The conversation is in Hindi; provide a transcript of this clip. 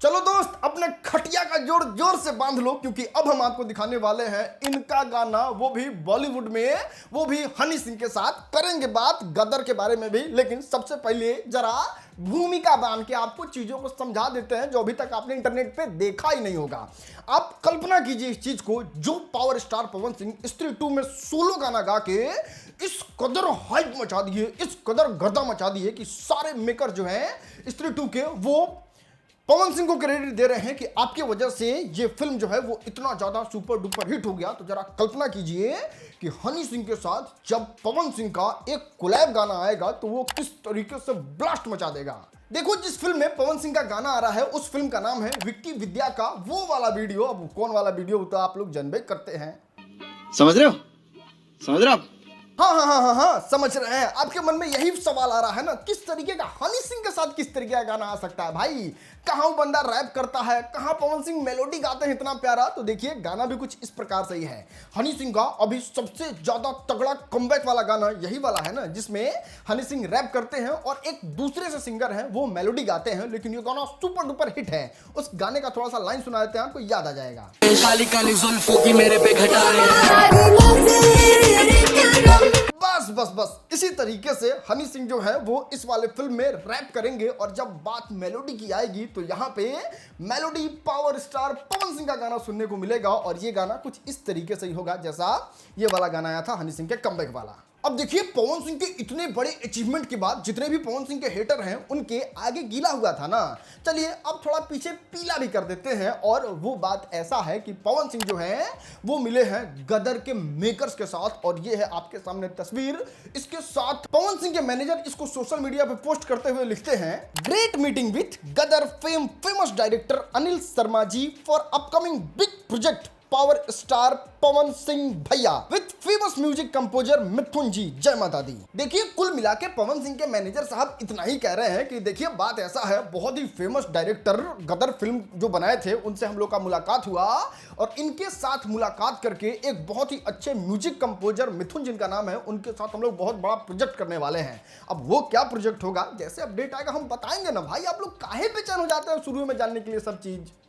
चलो दोस्त, अपने खटिया का जोर जोर से बांध लो, क्योंकि अब हम आपको दिखाने वाले हैं इनका गाना, वो भी बॉलीवुड में, वो भी हनी सिंह के साथ। करेंगे बात गदर के बारे में भी, लेकिन सबसे पहले जरा भूमिका बांध के आपको चीजों को समझा देते हैं जो अभी तक आपने इंटरनेट पे देखा ही नहीं होगा। आप कल्पना कीजिए इस चीज को, जो पावर स्टार पवन सिंह स्त्री 2 में सोलो गाना गा के इस कदर हाइप मचा दिए, इस कदर गर्दा मचा दिए कि सारे मेकर जो हैं स्त्री 2 के, वो पवन सिंह को क्रेडिट दे रहे हैं कि आपकी वजह से ये फिल्म जो है वो इतना ज्यादा सुपर डुपर हिट हो गया। तो जरा कल्पना कीजिए कि हनी सिंह के साथ जब पवन सिंह का एक कोलैब गाना आएगा तो वो किस तरीके से ब्लास्ट मचा देगा। देखो, जिस फिल्म में पवन सिंह का गाना आ रहा है उस फिल्म का नाम है विक्की विद्या का वो वाला वीडियो। अब कौन वाला वीडियो तो आप लोग जानबे करते हैं। समझ रहे हो? समझ रहे हो आप? हाँ, समझ रहे हैं। आपके मन में यही सवाल आ रहा है ना, किस तरीके का हनी सिंह के साथ किस तरीके का गाना आ सकता है भाई? कहाँ वो बंदा रैप करता है, कहाँ पवन सिंह मेलोडी गाते हैं इतना प्यारा। तो देखिए, गाना भी कुछ इस प्रकार से ही है। हनी सिंह का अभी सबसे ज्यादा तगड़ा कमबैक वाला गाना यही वाला है ना, जिसमें हनी सिंह रैप करते हैं और एक दूसरे से सिंगर हैं वो मेलोडी गाते हैं। लेकिन ये गाना सुपर डुपर हिट है। उस गाने का थोड़ा सा लाइन सुना देते हैं, आपको याद आ जाएगा। काली काली जुल्फों की मेरे पे घटाए, बस इसी तरीके से हनी सिंह जो है वो इस वाले फिल्म में रैप करेंगे। और जब बात मेलोडी की आएगी तो यहाँ पे melody power star Pawan Singh का गाना सुनने को मिलेगा। और ये गाना कुछ इस तरीके से ही होगा जैसा ये वाला गाना आया था हनी सिंह के कमबैक वाला। अब देखिए, पवन सिंह के इतने बड़े अचीवमेंट के बाद जितने भी पवन सिंह के हेटर हैं उनके आगे गीला हुआ था ना। चलिए अब थोड़ा पीछे पीला भी कर देते हैं। और वो बात ऐसा है कि पवन सिंह जो है वो मिले हैं गदर के मेकर्स के साथ। और ये है आपके सामने तस्वीर। इसके साथ पवन सिंह के मैनेजर इसको सोशल मीडिया पे पोस्ट करते हुए लिखते हैं, great meeting with Gadar famous director Anil Sharma ji for upcoming big project power star Pawan Singh भैया with famous music composer Mithun ji, जय माता दी। देखिए, कुल मिला के पवन सिंह के मैनेजर साहब इतना ही कह रहे हैं कि देखिए बात ऐसा है, बहुत ही फेमस डायरेक्टर गदर फिल्म जो बनाए थे उनसे हम लोग का मुलाकात हुआ। और इनके साथ मुलाकात करके एक बहुत ही अच्छे म्यूजिक कंपोजर मिथुन जिनका नाम है, उनके साथ हम लोग बहुत बड़ा प्रोजेक्ट करने वाले हैं। अब वो क्या प्रोजेक्ट होगा, जैसे अपडेट आएगा हम बताएंगे ना भाई। आप लोग काहे बेचैन हो जाते हैं शुरू में जानने के लिए सब चीज।